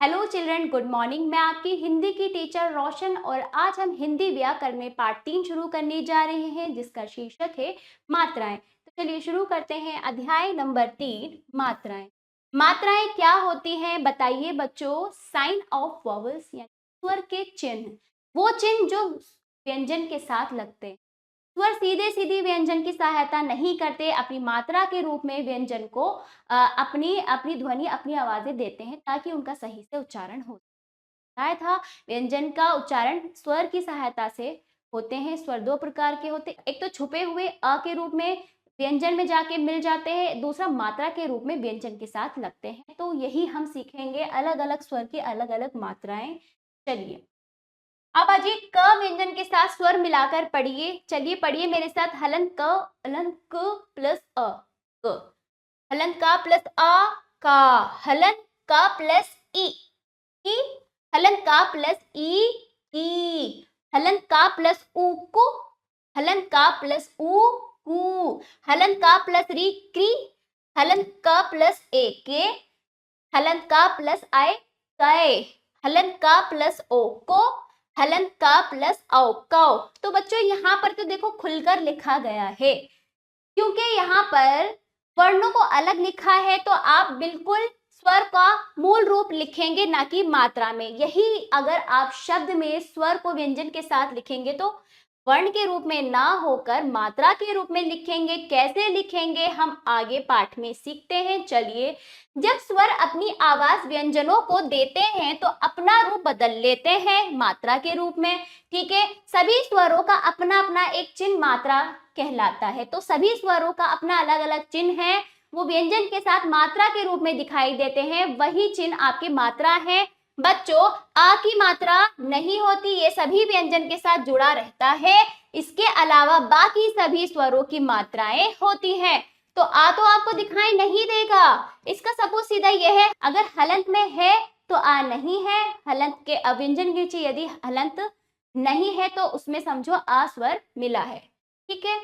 Hello children, good morning. मैं आपकी हिंदी की टीचर रोशन और आज हम हिंदी व्याकरण में पार्ट 3 शुरू करने जा रहे हैं जिसका शीर्षक है मात्राएं। तो चलिए शुरू करते हैं। अध्याय नंबर 3, मात्राएं। मात्राएं क्या होती हैं बताइए बच्चों। साइन ऑफ वॉवल्स यानी स्वर के चिन्ह, वो चिन्ह जो व्यंजन के साथ लगते हैं। स्वर सीधे सीधी व्यंजन की सहायता नहीं करते, अपनी मात्रा के रूप में व्यंजन को अपनी अपनी ध्वनि अपनी आवाजें देते हैं ताकि उनका सही से उच्चारण हो। बताया था व्यंजन का उच्चारण स्वर की सहायता से होते हैं। स्वर दो प्रकार के होते हैं, एक तो छुपे हुए अ के रूप में व्यंजन में जाके मिल जाते हैं, दूसरा मात्रा के रूप में व्यंजन के साथ लगते हैं। तो यही हम सीखेंगे, अलग अलग स्वर की अलग अलग मात्राएं। चलिए अब अजी क व्यंजन के साथ स्वर मिलाकर पढ़िए। चलिए पढ़िए मेरे साथ। हलन क प्लस अ, क। हलन का प्लस आ, का। हलन का प्लस ई, ई। हलन का प्लस ई। हलन का प्लस उ, कु। हलन का प्लस उ, कु। हलन का प्लस री, क्री। हलन का प्लस ए, के। हलन का प्लस आय, कै। हलन का प्लस ओ, को। हलन का प्लस औ, कौ। तो बच्चों यहाँ पर तो देखो खुलकर लिखा गया है, क्योंकि यहाँ पर वर्णों को अलग लिखा है तो आप बिल्कुल स्वर का मूल रूप लिखेंगे, ना कि मात्रा में। यही अगर आप शब्द में स्वर को व्यंजन के साथ लिखेंगे तो वर्ण के रूप में ना होकर मात्रा के रूप में लिखेंगे। कैसे लिखेंगे हम आगे पाठ में सीखते हैं। चलिए, जब स्वर अपनी आवाज व्यंजनों को देते हैं तो अपना रूप बदल लेते हैं मात्रा के रूप में। ठीक है, सभी स्वरों का अपना अपना एक चिन्ह मात्रा कहलाता है। तो सभी स्वरों का अपना अलग अलग चिन्ह है, वो व्यंजन के साथ मात्रा के रूप में दिखाई देते हैं। वही चिन्ह आपकी मात्रा है। बच्चों, आ की मात्रा नहीं होती, ये सभी व्यंजन के साथ जुड़ा रहता है। इसके अलावा बाकी सभी स्वरों की मात्राएं होती हैं। तो आ तो आपको दिखाई नहीं देगा। इसका सबूत सीधा यह है, अगर हलंत में है तो आ नहीं है। हलंत के अव्यंजन के नीचे यदि हलंत नहीं है तो उसमें समझो आ स्वर मिला है। ठीक है,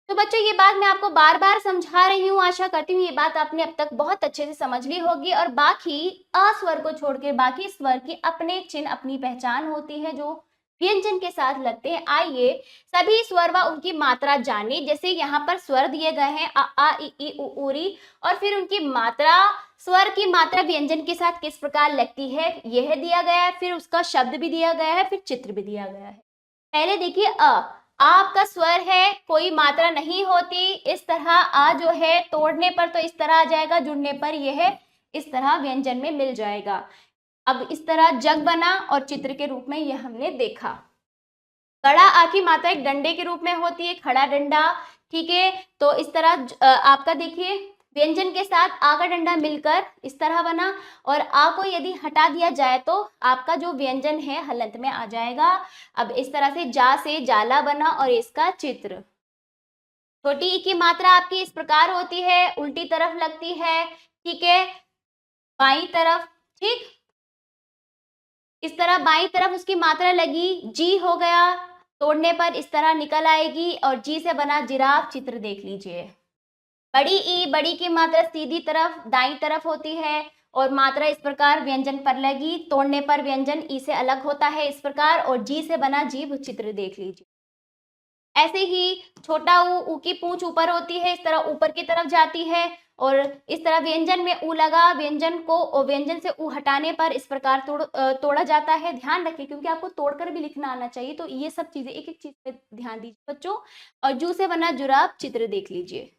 तो बच्चों ये बात मैं आपको बार बार समझा रही हूँ। आशा करती हूँ ये बात आपने अब तक बहुत अच्छे से समझ ली होगी। और बाकी अ स्वर को छोड़ के बाकी स्वर की अपने चिन्ह, अपनी पहचान होती है जो व्यंजन के साथ लगते हैं। आइए सभी स्वर व उनकी मात्रा जाने। जैसे यहाँ पर स्वर दिए गए हैं अ आ इ उ ऊ री, और फिर उनकी मात्रा, स्वर की मात्रा व्यंजन के साथ किस प्रकार लगती है यह दिया गया है। फिर उसका शब्द भी दिया गया है, फिर चित्र भी दिया गया है। पहले देखिए अ, आपका स्वर है, कोई मात्रा नहीं होती। इस तरह आ जो है तोड़ने पर तो इस तरह आ जाएगा, जुड़ने पर यह इस तरह व्यंजन में मिल जाएगा। अब इस तरह जग बना और चित्र के रूप में यह हमने देखा। बड़ा आ की मात्रा एक डंडे के रूप में होती है, खड़ा डंडा। ठीक है, तो इस तरह आपका देखिए व्यंजन के साथ आ का डंडा मिलकर इस तरह बना, और आ को यदि हटा दिया जाए तो आपका जो व्यंजन है हलंत में आ जाएगा। अब इस तरह से जा से जाला बना और इसका चित्र। छोटी ई की मात्रा आपकी इस प्रकार होती है, उल्टी तरफ लगती है। ठीक है, बाई तरफ। ठीक, इस तरह बाई तरफ उसकी मात्रा लगी, जी हो गया, तोड़ने पर इस तरह निकल आएगी और जी से बना जिराफ। चित्र देख लीजिए। बड़ी ई, बड़ी की मात्रा सीधी तरफ दाईं तरफ होती है और मात्रा इस प्रकार व्यंजन पर लगी, तोड़ने पर व्यंजन ई से अलग होता है इस प्रकार, और जी से बना जीभ। चित्र देख लीजिए। ऐसे ही छोटा ऊ की पूंछ ऊपर होती है, इस तरह ऊपर की तरफ जाती है, और इस तरह व्यंजन में ऊ लगा, व्यंजन को व्यंजन से ऊ हटाने पर इस प्रकार तोड़ा जाता है। ध्यान रखें क्योंकि आपको तोड़कर भी लिखना आना चाहिए, तो ये सब चीजें एक एक चीज पे ध्यान दीजिए बच्चों। और जू से बना जुराब। चित्र देख लीजिए।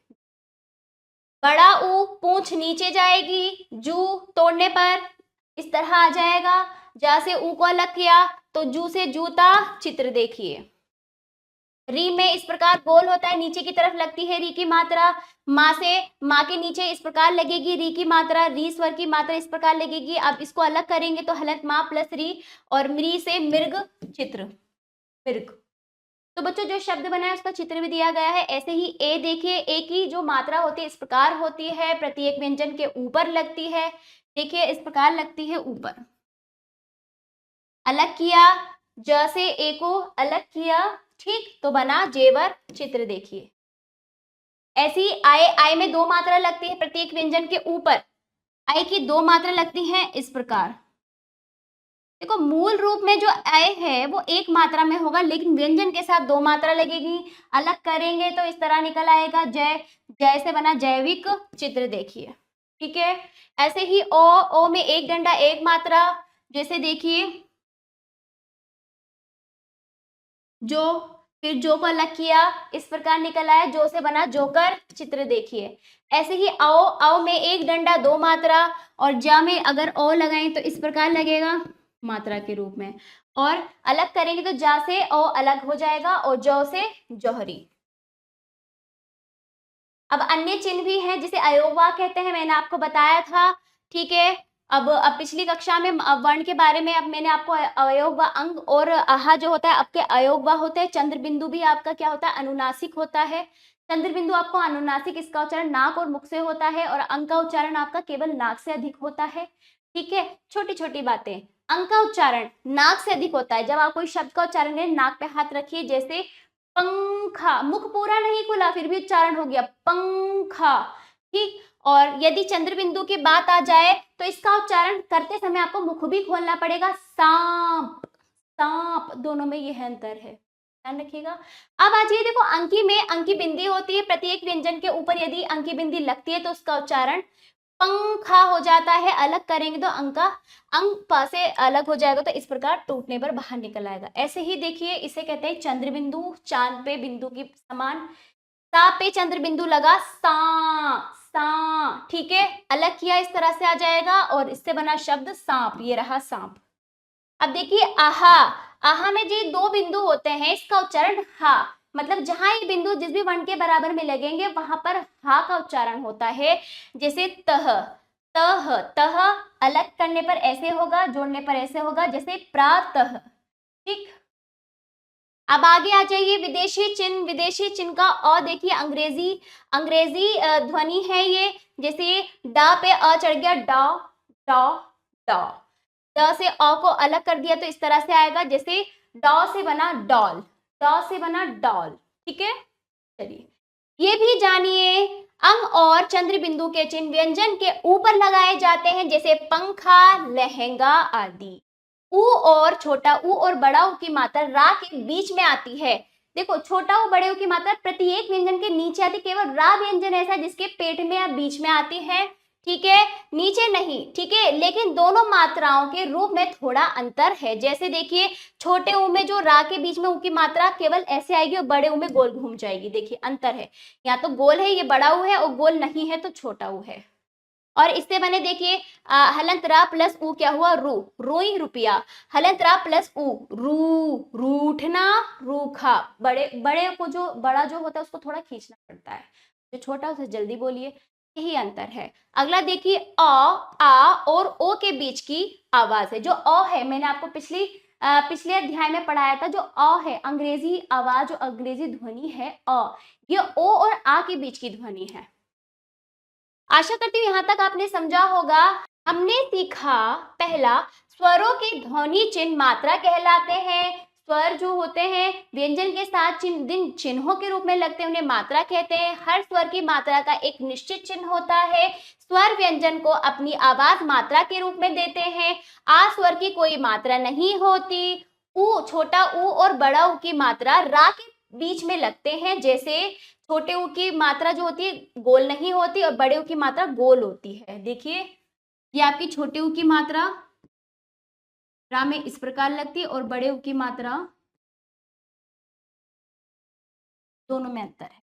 बड़ा ऊ पूंछ नीचे जाएगी, जू तोड़ने पर इस तरह आ जाएगा। जा से ऊ को अलग किया तो जू से जूता। चित्र देखिए। री में इस प्रकार गोल होता है, नीचे की तरफ लगती है री की मात्रा। माँ से, माँ के नीचे इस प्रकार लगेगी री की मात्रा, री स्वर की मात्रा इस प्रकार लगेगी। अब इसको अलग करेंगे तो हलंत माँ प्लस री, और मृ से मृग। चित्र मृग। तो बच्चों जो शब्द बना है उसका चित्र भी दिया गया है। ऐसे ही ए देखिए, ए की जो मात्रा होती है इस प्रकार होती है, प्रत्येक व्यंजन के ऊपर लगती है। देखिए इस प्रकार लगती है ऊपर। अलग किया, ज से ए को अलग किया। ठीक, तो बना जेवर। चित्र देखिए। ऐसी आय, आय में दो मात्रा लगती है प्रत्येक व्यंजन के ऊपर। आय की दो मात्रा लगती हैं इस प्रकार। देखो मूल रूप में जो अय है वो एक मात्रा में होगा, लेकिन व्यंजन के साथ दो मात्रा लगेगी। अलग करेंगे तो इस तरह निकल आएगा जय, जय से बना जैविक चित्र, देखिए। ठीक है, ऐसे ही ओ में एक डंडा एक मात्रा, जैसे देखिए जो, फिर जो को अलग किया, इस प्रकार निकल आया जो से बना जोकर चित्र, देखिए। ऐसे ही औ में एक डंडा दो मात्रा, और जा में अगर ओ लगाएं तो इस प्रकार लगेगा मात्रा के रूप में, और अलग करेंगे तो जा से ओ अलग हो जाएगा और जौ से जौहरी। अब अन्य चिन्ह भी हैं जिसे अयोगवाक कहते हैं, मैंने आपको बताया था। ठीक है, अब पिछली कक्षा में वर्ण के बारे में अब मैंने आपको अवयव व अंग और आहा जो होता है आपके अयोग व होते हैं। चंद्र बिंदु भी आपका क्या होता है, अनुनासिक होता है। चंद्र बिंदु आपको अनुनासिक, इसका उच्चारण नाक और मुख से होता है, और अंग का उच्चारण आपका केवल नाक से अधिक होता है। ठीक है, छोटी छोटी बातें। अंग का उच्चारण नाक से अधिक होता है। जब आप कोई शब्द का उच्चारण करें, नाक पे हाथ रखिए, जैसे पंखा, मुख पूरा नहीं खुला फिर भी उच्चारण हो गया पंखा। ठीक, और यदि चंद्र बिंदु की बात आ जाए तो इसका उच्चारण करते समय आपको मुख भी खोलना पड़ेगा, सांप, सांप, दोनों में यह अंतर है, ध्यान रखिएगा। अब आ जाइए, देखो अंकी में अंकी बिंदी होती है, प्रत्येक व्यंजन के ऊपर यदि अंकी बिंदी लगती है तो उसका उच्चारण पंखा हो जाता है। अलग करेंगे तो अंका, अंक प से अलग हो जाएगा, तो इस प्रकार टूटने पर बाहर निकल आएगा। ऐसे ही देखिए, इसे कहते हैं चंद्र बिंदु, चांद पे बिंदु की समान। सा पे चंद्र बिंदु लगा, सा, ठीक है, अलग किया इस तरह से आ जाएगा, और इससे बना शब्द सांप, ये रहा सांप। अब देखिए आहा, आहा में जी दो बिंदु होते हैं, इसका उच्चारण हा, मतलब जहां ये बिंदु जिस भी वर्ण के बराबर में लगेंगे वहां पर हा का उच्चारण होता है। जैसे तह, तह, तह अलग करने पर ऐसे होगा, जोड़ने पर ऐसे होगा, जैसे प्रातः। ठीक, अब आगे आ जाइए, विदेशी चिन्ह। विदेशी चिन्ह का अ देखिए, अंग्रेजी, अंग्रेजी ध्वनि है ये। जैसे डा पे अ चढ़ गया, डा, डा, डा। ड से अ को अलग कर दिया तो इस तरह से आएगा, जैसे डॉ से बना डॉल, डॉ से बना डॉल। ठीक है, चलिए ये भी जानिए, अंग और चंद्र बिंदु के चिन्ह व्यंजन के ऊपर लगाए जाते हैं, जैसे पंखा, लहंगा आदि। ऊ और छोटा ऊ और बड़ा ऊ की मात्रा रा के बीच में आती है। देखो छोटा ऊ बड़े ऊ की मात्रा प्रत्येक व्यंजन के नीचे आती, केवल रा व्यंजन ऐसा है जिसके पेट में या बीच में आती है। ठीक है, नीचे नहीं। ठीक है, लेकिन दोनों मात्राओं के रूप में थोड़ा अंतर है। जैसे देखिए, छोटे ऊ में जो रा के बीच में ऊ की मात्रा केवल ऐसे आएगी और बड़े ऊ में गोल घूम जाएगी, देखिए अंतर है। या तो गोल है ये बड़ा ऊ है, और गोल नहीं है तो छोटा ऊ है। और इससे बने देखिए, हलंत रा प्लस ऊ क्या हुआ, रू, रोई रुपया। हलंत रा प्लस ऊ, रू, रूठना, रूखा। बड़े बड़े को जो बड़ा जो होता है उसको थोड़ा खींचना पड़ता है, जो छोटा उसे जल्दी बोलिए, यही अंतर है। अगला देखिए, अ, आ और ओ के बीच की आवाज है। जो अ है, मैंने आपको पिछले अध्याय में पढ़ाया था, जो अ है अंग्रेजी आवाज, जो अंग्रेजी ध्वनि है अ, ये ओ और आ के बीच की ध्वनि है। आशा करती हूँ यहाँ तक आपने समझा होगा। हमने सीखा, पहला, स्वरों के ध्वनि चिन्ह मात्रा कहलाते हैं। स्वर जो होते हैं व्यंजन के साथ जिन चिन्हों के रूप में लगते हैं उन्हें मात्रा कहते हैं। हर स्वर की मात्रा का एक निश्चित चिन्ह होता है। स्वर व्यंजन को अपनी आवाज मात्रा के रूप में देते हैं। आ स्वर की कोई मात्रा नहीं होती। ऊ, छोटा ऊ और बड़ा ऊ की मात्रा रा के बीच में लगते हैं। जैसे छोटे ऊ की मात्रा जो होती है गोल नहीं होती, और बड़े ऊ की मात्रा गोल होती है। देखिए, ये आपकी छोटे ऊ की मात्रा रा में इस प्रकार लगती है, और बड़े ऊ की मात्रा, दोनों में अंतर है।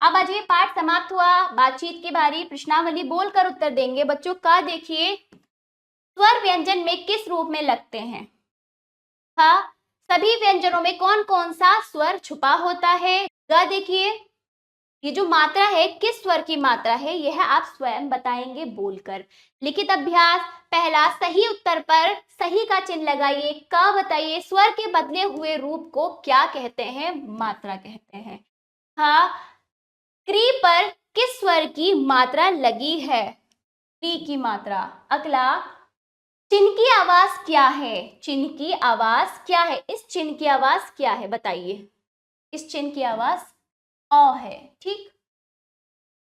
अब आज ये पाठ समाप्त हुआ, बातचीत की बारी। प्रश्नावली बोलकर उत्तर देंगे बच्चों का। देखिए, स्वर व्यंजन में किस रूप में लगते हैं? हाँ, सभी व्यंजनों में कौन कौन सा स्वर छुपा होता है? ग देखिए, ये जो मात्रा है किस स्वर की मात्रा है, यह आप स्वयं बताएंगे बोलकर। लिखित अभ्यास, पहला, सही उत्तर पर सही का चिन्ह लगाइए। क बताइए, स्वर के बदले हुए रूप को क्या कहते हैं? मात्रा कहते हैं। हाँ, क्री पर किस स्वर की मात्रा लगी है? क्री की मात्रा। अगला, चिन्ह की आवाज क्या है? चिन्ह की आवाज क्या है? इस चिन्ह की आवाज क्या है बताइए? इस चिन्ह की आवाज अ है। ठीक,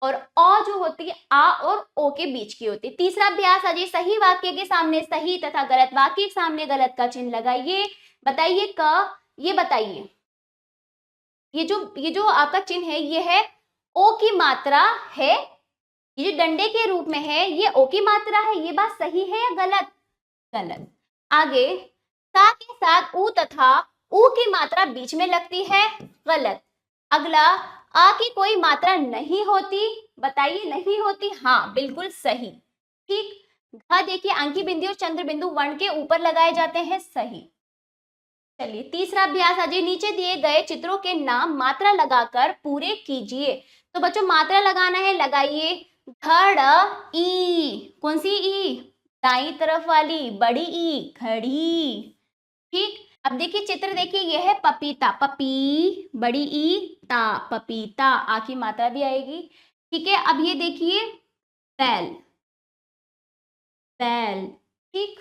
और अ जो होती है आ और ओ के बीच की होती है। तीसरा अभ्यास अजय, सही वाक्य के सामने सही तथा गलत वाक्य के सामने गलत का चिन्ह लगाइए। बताइए क, ये बताइए ये जो आपका चिन्ह है ये है ओ की मात्रा है, ये जो डंडे के रूप में है ये ओ की मात्रा है, ये बात सही है या गलत? गलत। आगे, सा के साथ ऊ तथा ऊ की मात्रा बीच में लगती है, गलत। अगला, आ की कोई मात्रा नहीं होती, बताइए नहीं होती, हाँ बिल्कुल सही। ठीक। घ देखिए अंकी बिंदु और चंद्र बिंदु वर्ण के ऊपर लगाए जाते हैं, सही। चलिए तीसरा अभ्यास अजय, नीचे दिए गए चित्रों के नाम मात्रा लगाकर पूरे कीजिए। तो बच्चों मात्रा लगाना है, लगाइए। घड़ ई, कौन सी ई? दाई तरफ वाली बड़ी ई, घड़ी। ठीक। अब देखिए चित्र देखिए, यह है पपीता, पपी बड़ी ई ता, पपीता, आ की मात्रा भी आएगी। ठीक है। अब ये देखिए बैल, बैल। ठीक।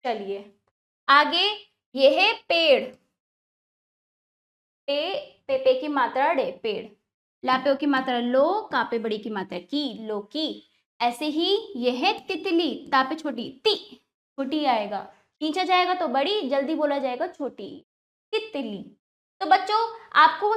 चलिए आगे, ये है पेड़, पे की मात्रा डे, पेड़। लापे की मात्रा लो, कापे बड़ी की मात्रा की, लो की। ऐसे ही यह है तितली, तापे छोटी ती, छोटी आएगा, खींचा जाएगा तो बड़ी, जल्दी बोला जाएगा छोटी, तितली। तो बच्चों आपको वो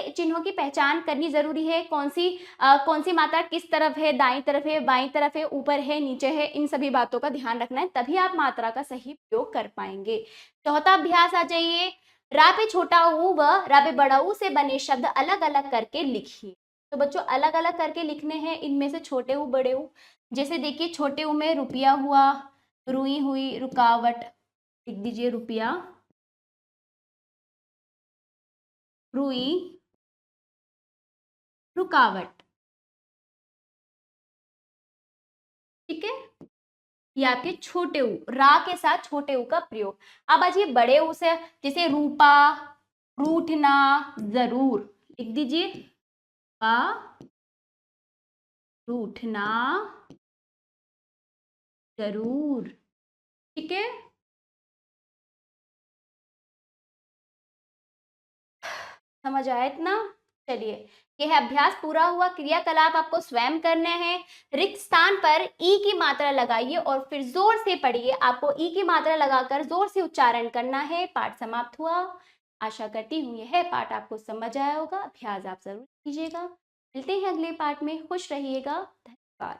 चिन्हों की पहचान करनी जरूरी है, कौन सी मात्रा किस तरफ है, दाईं तरफ है, बाईं तरफ है, ऊपर है, नीचे है, इन सभी बातों का ध्यान रखना है, तभी आप मात्रा का सही प्रयोग कर पाएंगे। चौथा अभ्यास आ जाइए, रा पे छोटा ऊ व रा पे बड़ा ऊ से बने शब्द अलग अलग करके लिखिए। तो बच्चों अलग अलग करके लिखने हैं, इनमें से छोटे ऊ बड़े ऊ। जैसे देखिए छोटे ऊ में रुपया हुआ, रुई हुई, रुकावट, लिख दीजिए रुपया, रुई, रुकावट। ठीक है, ये आपके छोटे ऊ, रा के साथ छोटे ऊ का प्रयोग। अब आज ये बड़े ऊ से, जैसे रूपा, रूठना, जरूर, लिख दीजिए पा, रूठना, जरूर। ठीक है। समझ आया इतना? चलिए यह अभ्यास पूरा हुआ। क्रियाकलाप आपको स्वयं करने हैं। रिक्त स्थान पर ई की मात्रा लगाइए और फिर जोर से पढ़िए। आपको ई की मात्रा लगाकर जोर से उच्चारण करना है। पाठ समाप्त हुआ। आशा करती हूँ यह पाठ आपको समझ आया होगा। अभ्यास आप जरूर कीजिएगा। मिलते हैं अगले पाठ में। खुश रहिएगा। धन्यवाद।